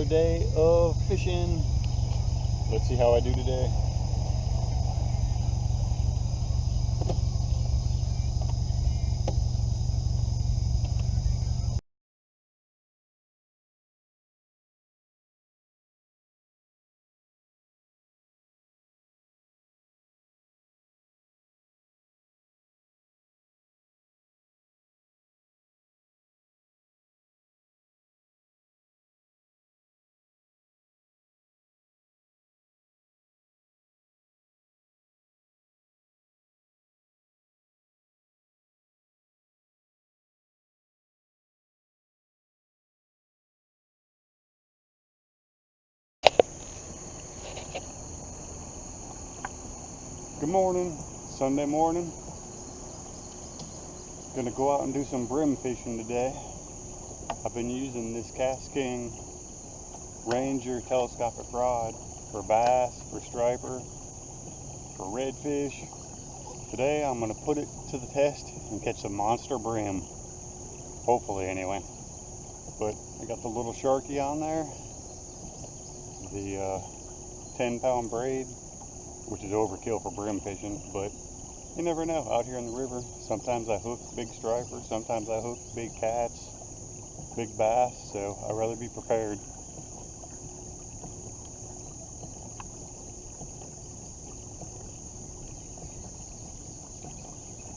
day of fishing. Let's see how I do today. Good morning, Sunday morning. Gonna go out and do some brim fishing today. I've been using this KastKing Ranger telescopic rod for bass, for striper, for redfish. Today I'm gonna put it to the test and catch some monster brim. Hopefully anyway. But I got the little Sharky on there, the 10-pound braid, which is overkill for brim fishing, but you never know out here in the river. Sometimes I hook big striper, sometimes I hook big cats, big bass, so I'd rather be prepared.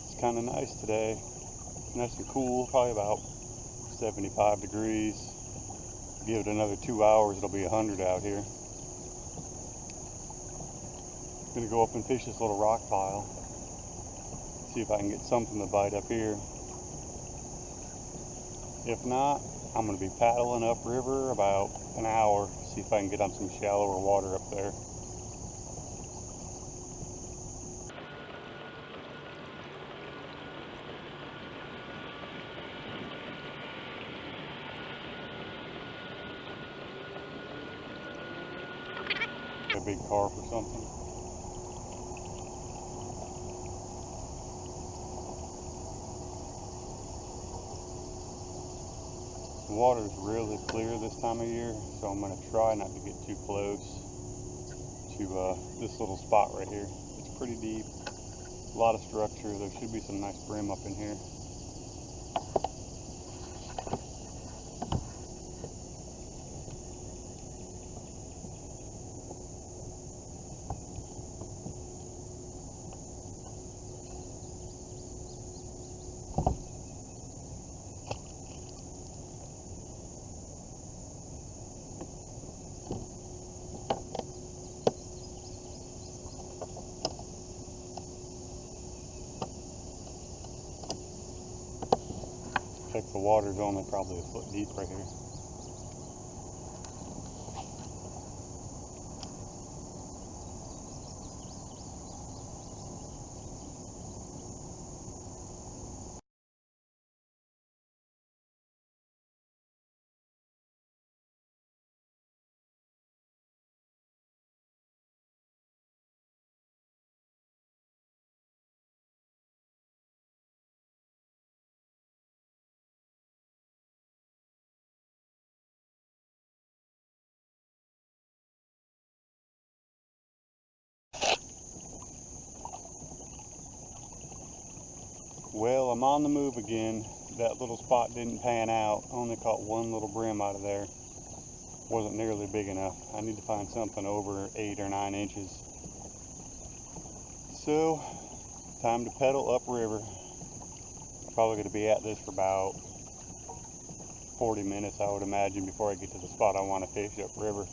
It's kind of nice today, nice and cool, probably about 75 degrees. Give it another 2 hours, it'll be 100 out here. Gonna go up and fish this little rock pile, see if I can get something to bite up here. If not, I'm gonna be paddling upriver about an hour, see if I can get on some shallower water up there. A big carp or something. The water is really clear this time of year, so I'm going to try not to get too close to this little spot right here. It's pretty deep, a lot of structure. There should be some nice brim up in here. Check, the water's only probably a foot deep right here. Well, I'm on the move again. That little spot didn't pan out. I only caught one little brim out of there. Wasn't nearly big enough. I need to find something over 8 or 9 inches. So, time to pedal upriver. Probably going to be at this for about 40 minutes, I would imagine, before I get to the spot I want to fish upriver.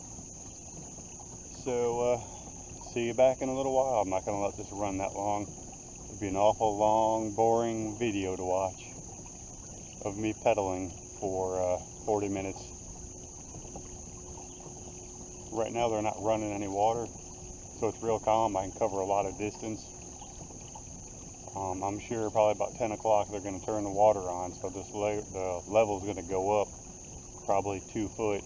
So, see you back in a little while. I'm not going to let this run that long. It'd be an awful long, boring video to watch of me pedaling for 40 minutes. Right now they're not running any water, so it's real calm. I can cover a lot of distance. I'm sure probably about 10 o'clock they're going to turn the water on, so the level is going to go up probably 2 foot.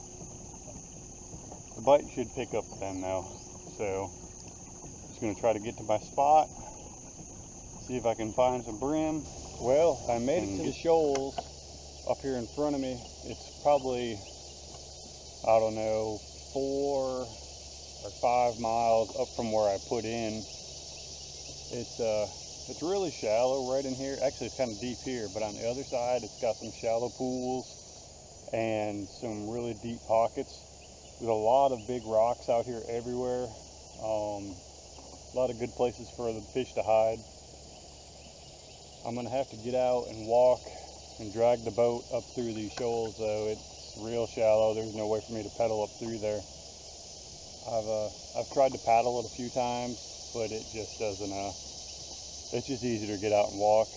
The bite should pick up then though, so just going to try to get to my spot, see if I can find some brim. Well, I made it to the shoals up here in front of me. It's probably I don't know, 4 or 5 miles up from where I put in. It's really shallow right in here. Actually, it's kind of deep here, but on the other side, it's got some shallow pools and some really deep pockets. There's a lot of big rocks out here everywhere. A lot of good places for the fish to hide. I'm gonna have to get out and walk and drag the boat up through these shoals though. It's real shallow. There's no way for me to pedal up through there. I've tried to paddle it a few times, but it just doesn't, it's just easier to get out and walk.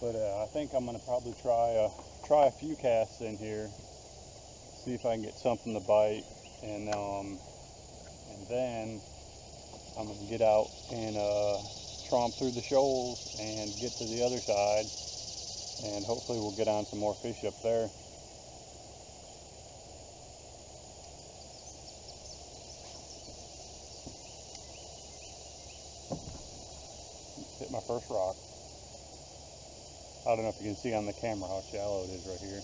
But I think I'm gonna probably try a few casts in here, see if I can get something to bite, and then I'm gonna get out and tromp through the shoals and get to the other side, and hopefully we'll get on some more fish up there. Hit my first rock. I don't know if you can see on the camera how shallow it is right here.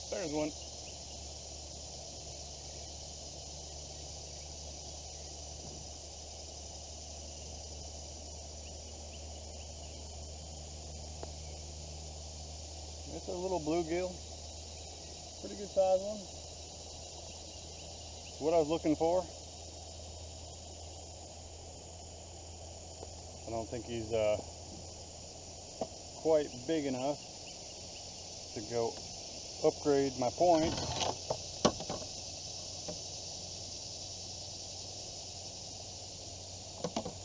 There's one. It's a little bluegill. Pretty good size one. What I was looking for. I don't think he's quite big enough to go upgrade my points.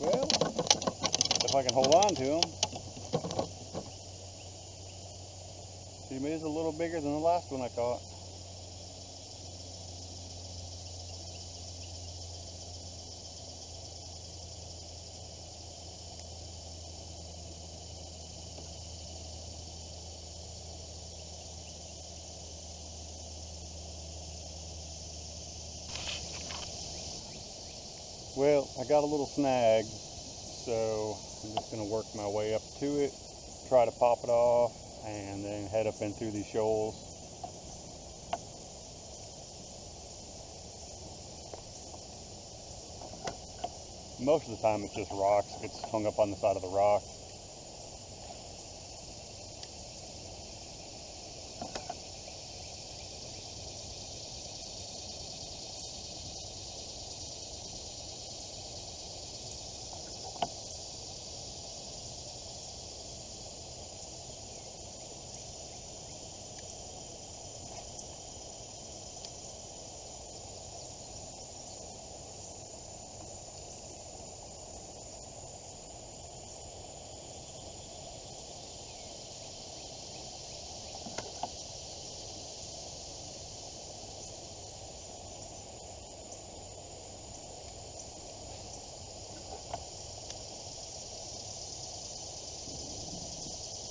Well, if I can hold on to him. He is a little bigger than the last one I caught. Well, I got a little snag, so I'm just going to work my way up to it, try to pop it off, and then head up in through these shoals. Most of the time it's just rocks. It gets hung up on the side of the rock.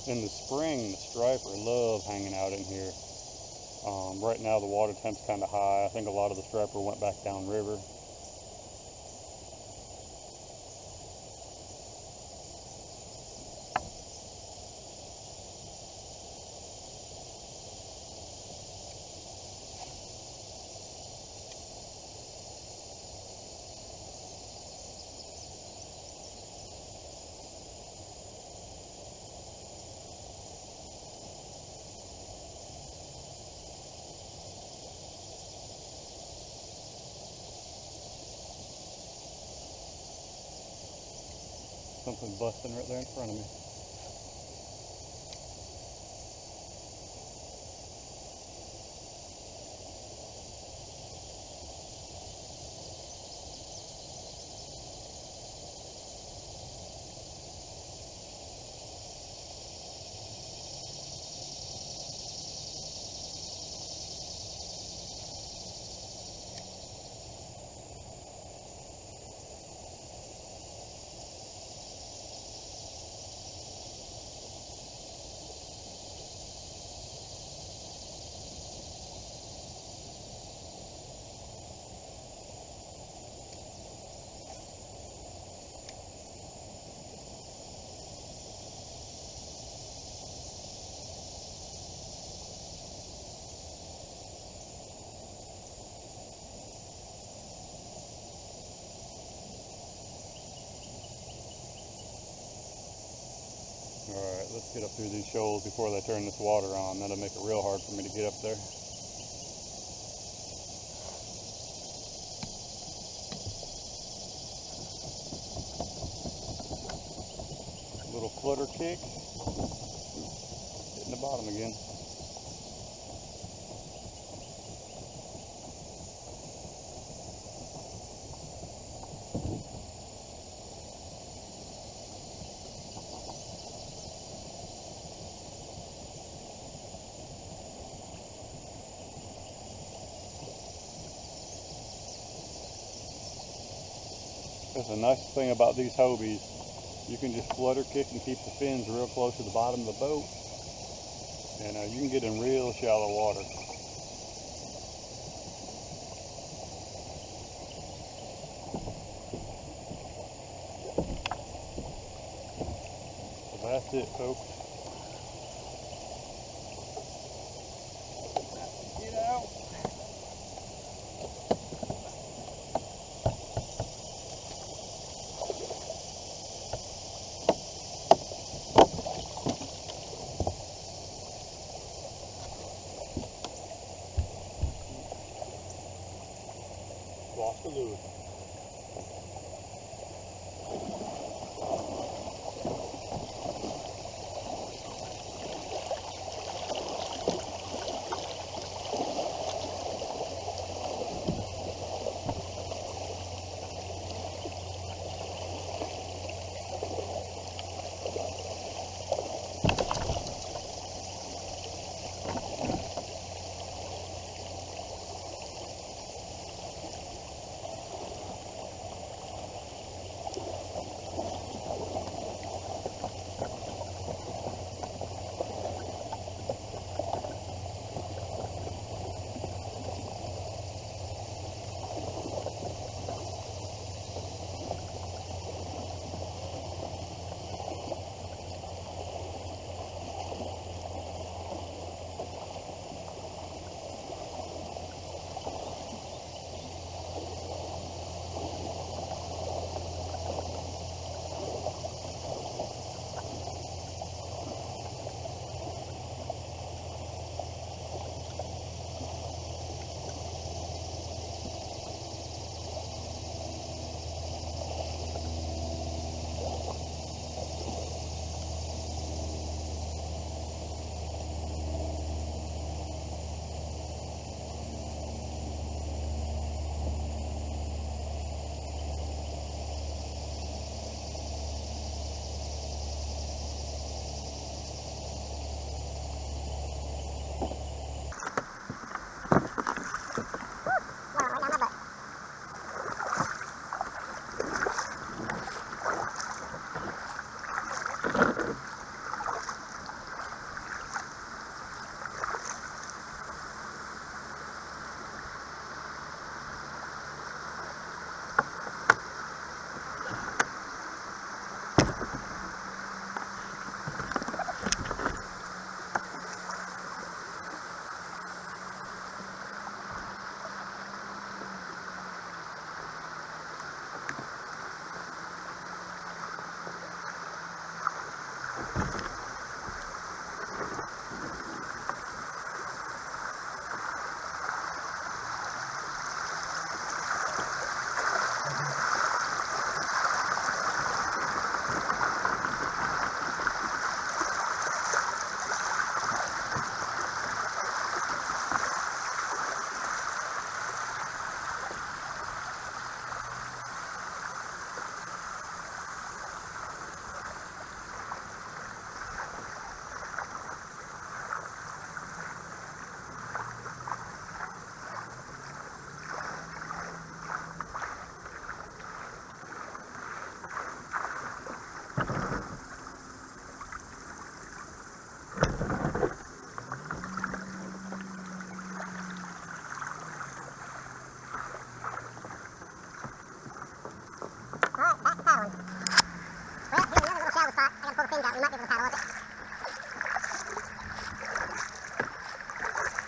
In the spring, the striper love hanging out in here. Right now the water temp's kind of high. I think a lot of the striper went back down river. Something busting right there in front of me. Let's get up through these shoals before they turn this water on. That'll make it real hard for me to get up there. Little flutter kick. Hitting the bottom again. That's the nice thing about these Hobies. You can just flutter kick and keep the fins real close to the bottom of the boat, and you can get in real shallow water. So that's it, folks. Get out. Lost the lure.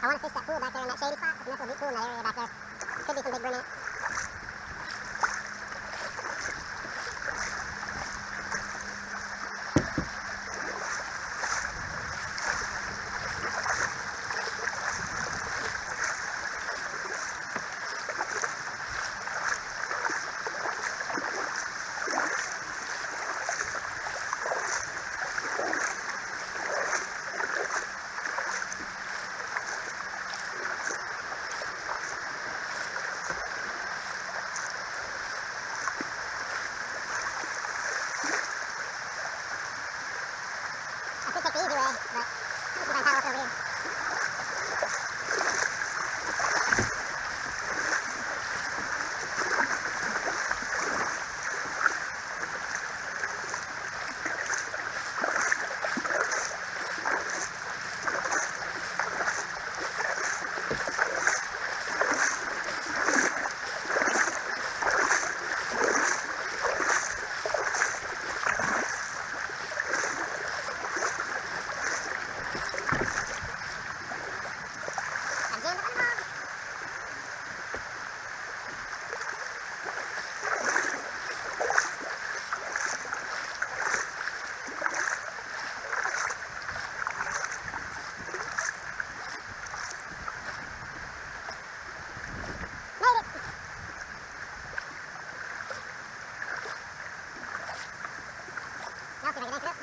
I want to fish that pool back there in that shady spot. There's a nice little deep pool in that area back there. Could be some big brim in it. see if I can anchor it.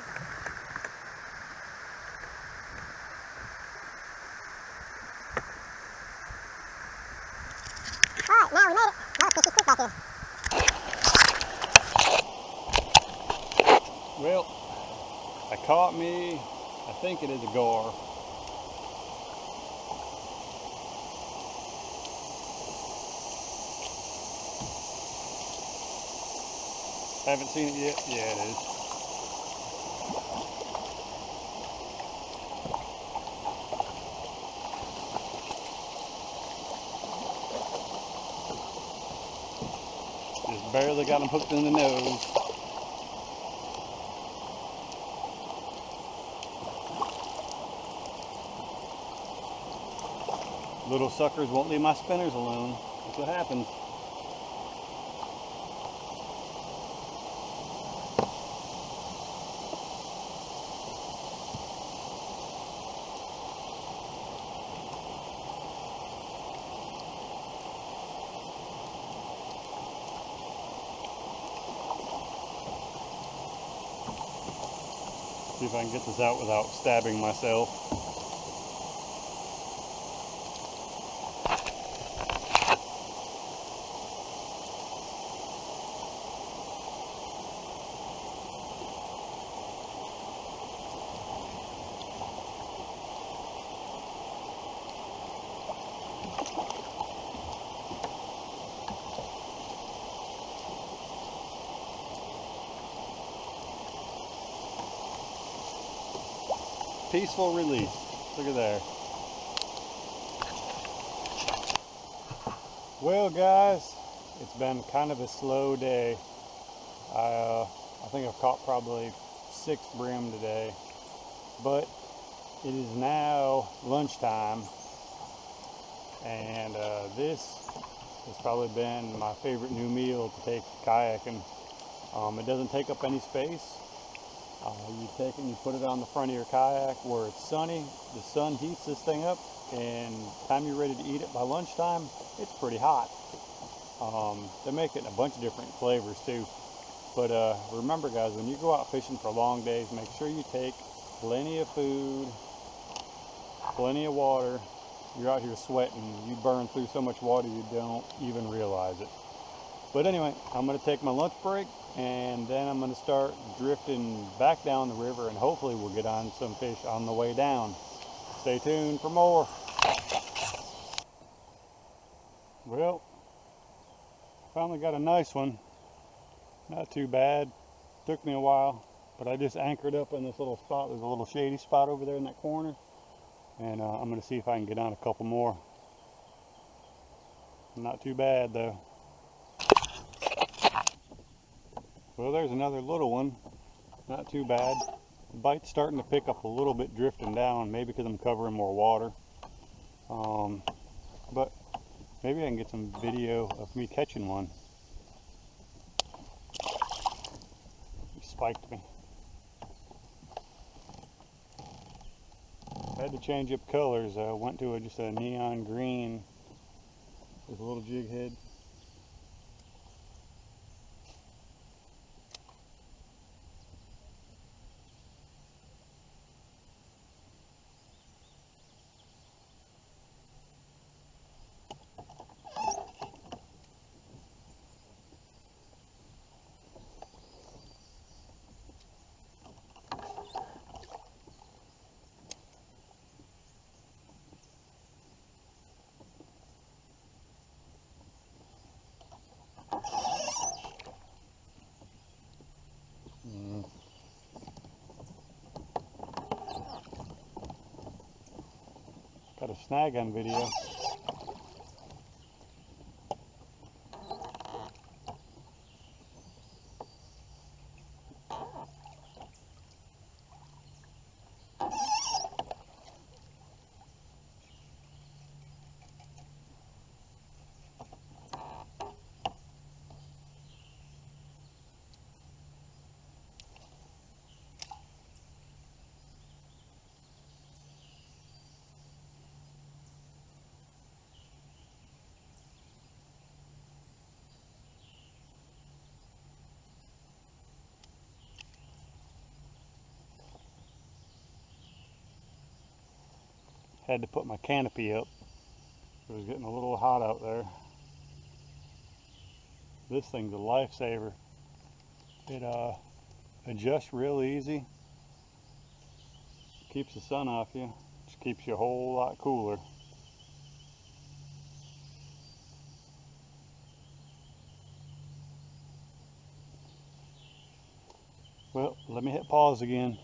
Alright, now we made it. That was fishy quick back here. Well, I caught me, I think it is a gar. Haven't seen it yet? Yeah, it is. Just barely got him hooked in the nose. Little suckers won't leave my spinners alone. That's what happens. See if I can get this out without stabbing myself. Peaceful release. Look at there. Well, guys, it's been kind of a slow day. I think I've caught probably 6 brim today, but it is now lunchtime, and this has probably been my favorite new meal to take kayaking. It doesn't take up any space. You take it and you put it on the front of your kayak where it's sunny. The sun heats this thing up, and time you're ready to eat it by lunchtime, it's pretty hot. They make it in a bunch of different flavors too. But remember, guys, when you go out fishing for long days, make sure you take plenty of food, plenty of water. You're out here sweating. You burn through so much water you don't even realize it. But anyway, I'm going to take my lunch break, and then I'm going to start drifting back down the river, and hopefully we'll get on some fish on the way down. Stay tuned for more. Well, finally got a nice one. Not too bad. Took me a while, but I just anchored up in this little spot. There's a little shady spot over there in that corner, and I'm going to see if I can get on a couple more. Not too bad though. Well, there's another little one. Not too bad. The bite's starting to pick up a little bit drifting down, maybe because I'm covering more water. But maybe I can get some video of me catching one. He spiked me. I had to change up colors. I went to just a neon green with a little jig head. Got a snag on video. had to put my canopy up. It was getting a little hot out there. This thing's a lifesaver. It adjusts real easy. Keeps the sun off you. Just keeps you a whole lot cooler. Well, let me hit pause again.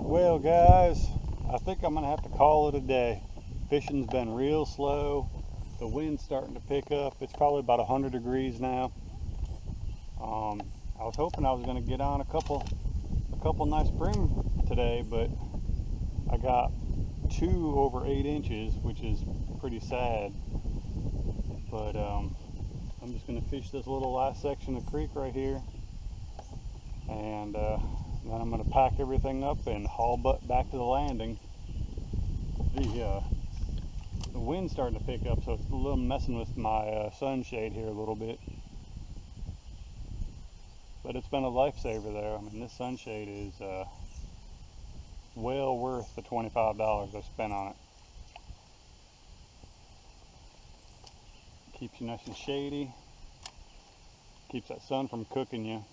Well guys, I think I'm gonna have to call it a day. Fishing's been real slow. The wind's starting to pick up. It's probably about 100 degrees now. I was hoping I was gonna get on a couple nice brim today, but I got 2 over 8 inches, which is pretty sad. But I'm just gonna fish this little last section of creek right here, and then I'm going to pack everything up and haul butt back to the landing. The wind's starting to pick up, so it's a little messing with my sunshade here a little bit. But it's been a lifesaver there. I mean, this sunshade is well worth the $25 I spent on it. Keeps you nice and shady. Keeps that sun from cooking you.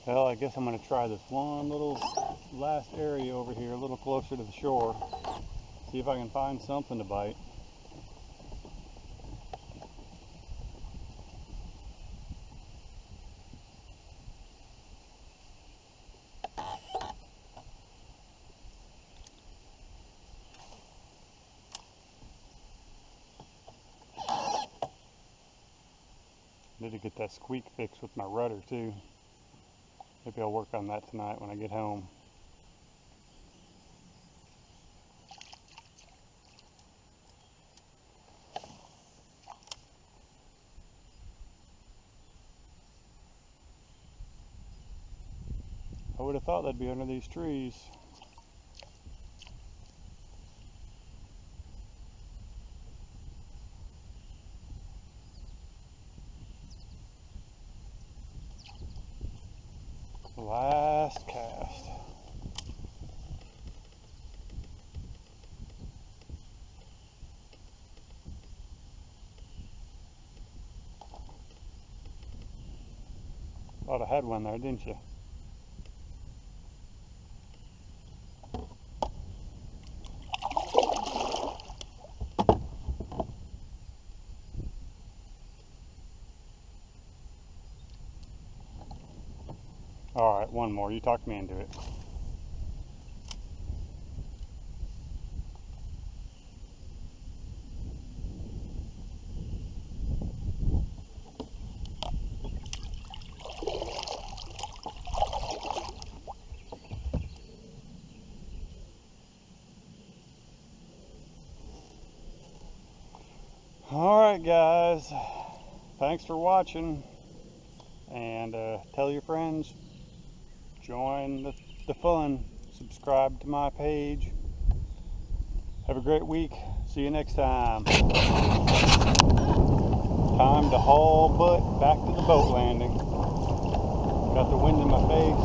Well, I guess I'm going to try this one little last area over here, a little closer to the shore. See if I can find something to bite. Need to get that squeak fixed with my rudder too. Maybe I'll work on that tonight when I get home. I would have thought they'd be under these trees. Last cast. Thought I had one there, didn't you? All right, one more. You talked me into it. All right, guys. Thanks for watching. And tell your friends. Join the fun. Subscribe to my page. Have a great week. See you next time. Time to haul butt back to the boat landing. Got the wind in my face.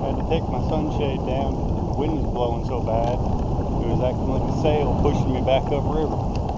Had to take my sunshade down because the wind was blowing so bad. It was acting like a sail pushing me back upriver.